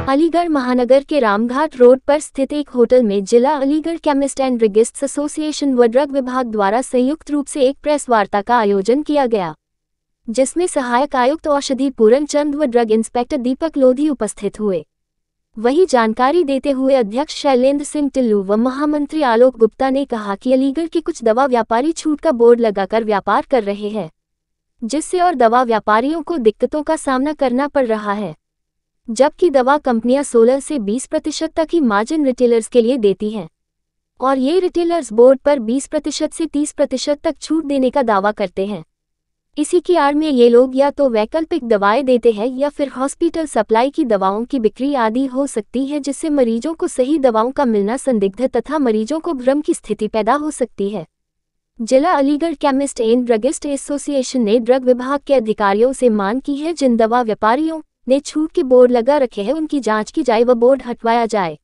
अलीगढ़ महानगर के रामघाट रोड पर स्थित एक होटल में जिला Aligarh chemist and druggists association व ड्रग विभाग द्वारा संयुक्त रूप से एक प्रेस वार्ता का आयोजन किया गया, जिसमें सहायक आयुक्त औषधि पूरन चंद व ड्रग इंस्पेक्टर दीपक लोधी उपस्थित हुए। वही जानकारी देते हुए अध्यक्ष शैलेंद्र सिंह टिल्लू व महामंत्री आलोक गुप्ता ने कहा कि अलीगढ़ के कुछ दवा व्यापारी छूट का बोर्ड लगाकर व्यापार कर रहे हैं, जिससे और दवा व्यापारियों को दिक्कतों का सामना करना पड़ रहा है, जबकि दवा कंपनियां 16 से 20% तक ही मार्जिन रिटेलर्स के लिए देती हैं और ये रिटेलर्स बोर्ड पर 20% से 30% तक छूट देने का दावा करते हैं। इसी की आड़ में ये लोग या तो वैकल्पिक दवाएं देते हैं या फिर हॉस्पिटल सप्लाई की दवाओं की बिक्री आदि हो सकती है, जिससे मरीजों को सही दवाओं का मिलना संदिग्ध तथा मरीजों को भ्रम की स्थिति पैदा हो सकती है। जिला Aligarh chemist and druggist association ने ड्रग विभाग के अधिकारियों से मांग की है जिन दवा व्यापारियों ने छूट के बोर्ड लगा रखे हैं उनकी जांच की जाए व बोर्ड हटवाया जाए।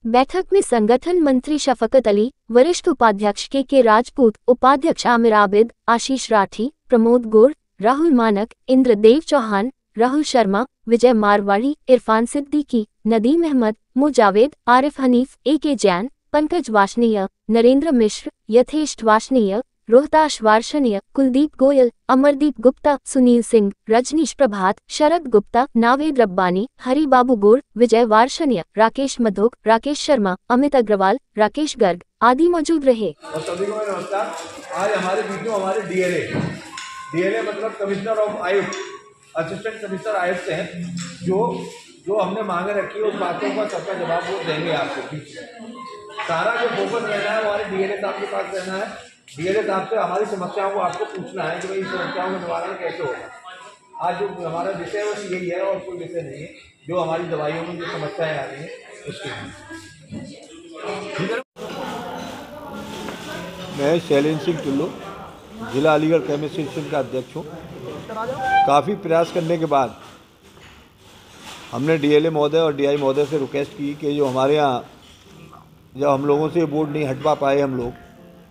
बैठक में संगठन मंत्री शफकत अली, वरिष्ठ उपाध्यक्ष के राजपूत, उपाध्यक्ष आमिर आबिद, आशीष राठी, प्रमोद गोर, राहुल मानक, इंद्रदेव चौहान, राहुल शर्मा, विजय मारवाड़ी, इरफान सिद्दीकी, नदीम अहमद, मुजावेद, आरिफ हनीफ, AK जैन, पंकज वाशनीय, नरेंद्र मिश्र, यथेश वाशनीय, रोहताश वार्षणीय, कुलदीप गोयल, अमरदीप गुप्ता, सुनील सिंह, रजनीश प्रभात, शरद गुप्ता, नावेद रब्बानी, हरि बाबू गोर, विजय वार्षणीय, राकेश मधोक, राकेश शर्मा, अमित अग्रवाल, राकेश गर्ग आदि मौजूद रहे। और सभी को नमस्कार। आज हमारे बीच में हमारे डीएलए मतलब कमिश्नर ऑफ आयुक्त, असिस्टेंट कमिश्नर आयुक्त हैं, जो हमने मांगे रखी है उस बातों का सबका जवाब वो देंगे आपको। सारा जो फोकस रहना है हमारे डीएलए साहब के पास रहना है। डीएलए साहब से हमारी समस्याओं को आपको पूछना है कि भाई इस समस्याओं का निवारण कैसे होगा। आज जो हमारा विषय है बस यही है और कोई विषय नहीं है। जो हमारी दवाइयों में जो समस्याएं आ रही हैं उसके मैं शैलेंद्र सिंह टिल्लू जिला अलीगढ़ केमिस्ट एसोसिएशन का अध्यक्ष हूँ। काफ़ी प्रयास करने के बाद हमने डीएलए महोदय और डीआई महोदय से रिक्वेस्ट की कि जो हमारे यहाँ जब हम लोगों से बोर्ड नहीं हटवा पाए, हम लोग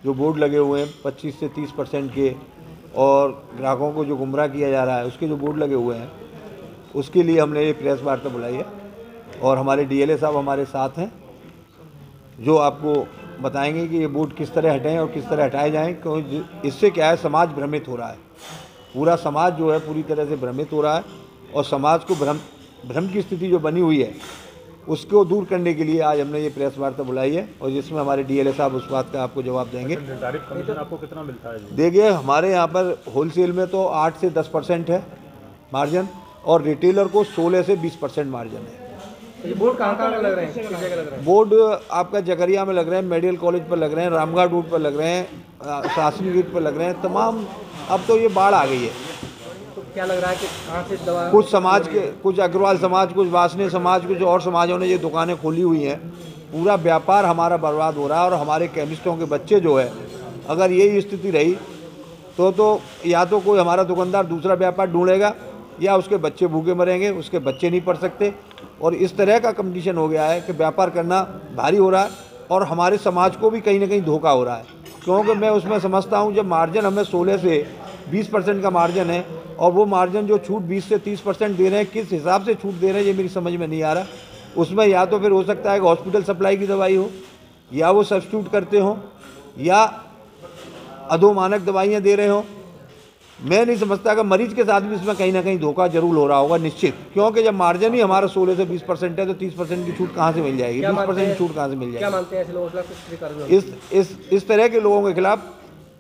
जो बोर्ड लगे हुए हैं 25 से 30% के और ग्राहकों को जो गुमराह किया जा रहा है उसके जो बोर्ड लगे हुए हैं, उसके लिए हमने ये प्रेस वार्ता बुलाई है और हमारे डीएलए साहब हमारे साथ हैं जो आपको बताएंगे कि ये बोर्ड किस तरह हटें और किस तरह हटाए जाएं। क्योंकि इससे क्या है, समाज भ्रमित हो रहा है, पूरा समाज जो है पूरी तरह से भ्रमित हो रहा है और समाज को भ्रम की स्थिति जो बनी हुई है उसको दूर करने के लिए आज हमने ये प्रेस वार्ता बुलाई है और जिसमें हमारे डीएलए साहब उस बात का आपको जवाब देंगे। निर्धारित कमीशन आपको कितना मिलता है? देखिए, हमारे यहाँ पर होलसेल में तो 8 से 10% है मार्जिन और रिटेलर को 16 से 20% मार्जिन है। ये बोर्ड कहाँ लग रहे हैं? किस जगह लग रहे हैं? बोर्ड आपका जकरिया में लग रहे हैं, मेडिकल कॉलेज पर लग रहे हैं, रामघाट रोड पर लग रहे हैं, शासनी गेट पर लग रहे हैं, तमाम। अब तो ये बाढ़ आ गई है। तो क्या लग रहा है कि कहाँ से दवा? कुछ समाज के, कुछ अग्रवाल समाज, कुछ वासनीय समाज, कुछ और समाजों ने ये दुकानें खोली हुई हैं। पूरा व्यापार हमारा बर्बाद हो रहा है और हमारे केमिस्टों के बच्चे जो है, अगर यही स्थिति रही तो या तो कोई हमारा दुकानदार दूसरा व्यापार ढूंढेगा या उसके बच्चे भूखे मरेंगे, उसके बच्चे नहीं पढ़ सकते। और इस तरह का कंडीशन हो गया है कि व्यापार करना भारी हो रहा है और हमारे समाज को भी कहीं ना कहीं धोखा हो रहा है। क्योंकि मैं उसमें समझता हूँ जब मार्जिन हमें 16 से 20% का मार्जिन है और वो मार्जिन जो छूट 20 से 30% दे रहे हैं, किस हिसाब से छूट दे रहे हैं ये मेरी समझ में नहीं आ रहा। उसमें या तो फिर हो सकता है कि हॉस्पिटल सप्लाई की दवाई हो, या वो सब्स्टिट्यूट करते हो, या अधोमानक दवाइयाँ दे रहे हो। मैं नहीं समझता कि मरीज के साथ भी इसमें कहीं ना कहीं धोखा जरूर हो रहा होगा, निश्चित। क्योंकि जब मार्जिन ही हमारा 16 से 20% है तो 30% की छूट कहाँ से मिल जाएगी? 20% की छूट कहाँ से मिल जाएगी? क्या मानते हैं ऐसे लोगों के खिलाफ? इस तरह के लोगों के खिलाफ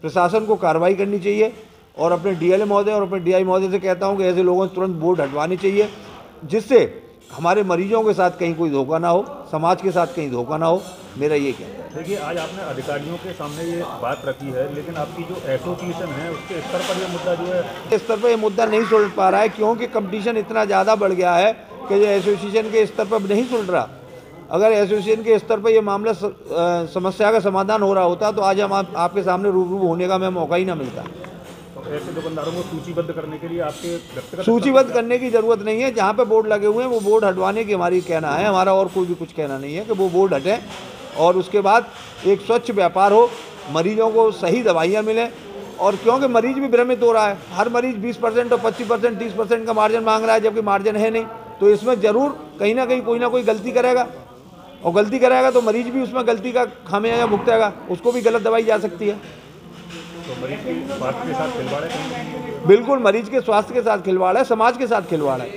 प्रशासन को कार्रवाई करनी चाहिए और अपने डीएलए महोदय और अपने डीआई महोदय से कहता हूं कि ऐसे लोगों से तुरंत बोर्ड हटवानी चाहिए, जिससे हमारे मरीजों के साथ कहीं कोई धोखा ना हो, समाज के साथ कहीं धोखा ना हो। मेरा ये कहना है। देखिए, आज आपने अधिकारियों के सामने ये बात रखी है, लेकिन आपकी जो एसोसिएशन है उसके स्तर पर ये मुद्दा जो है, इस स्तर पर ये मुद्दा नहीं सुलझ पा रहा है क्योंकि कंपटीशन इतना ज़्यादा बढ़ गया है कि ये एसोसिएशन के स्तर पर नहीं सुलझ रहा। अगर एसोसिएशन के स्तर पर ये मामला समस्या का समाधान हो रहा होता तो आज हम आपके सामने रूबरू होने का मैं मौका ही ना मिलता। ऐसे दुकानदारों को सूचीबद्ध करने के लिए आपके व्यक्तिगत सूचीबद्ध करने की जरूरत नहीं है। जहाँ पे बोर्ड लगे हुए हैं वो बोर्ड हटवाने की हमारी कहना है, हमारा और कोई भी कुछ कहना नहीं है कि वो बोर्ड हटें और उसके बाद एक स्वच्छ व्यापार हो, मरीजों को सही दवाइयाँ मिलें। और क्योंकि मरीज भी भ्रमित हो रहा है, हर मरीज 20% और 25%, 30% का मार्जिन मांग रहा है, जबकि मार्जिन है नहीं। तो इसमें ज़रूर कहीं ना कहीं कोई ना कोई गलती करेगा, और गलती कराएगा तो मरीज भी उसमें गलती का खामियाजा भुगतेगा, उसको भी गलत दवाई जा सकती है। तो मरीज के स्वास्थ्य के साथ खिलवाड़ है? बिल्कुल, मरीज के स्वास्थ्य के साथ खिलवाड़ है, समाज के साथ खिलवाड़ है।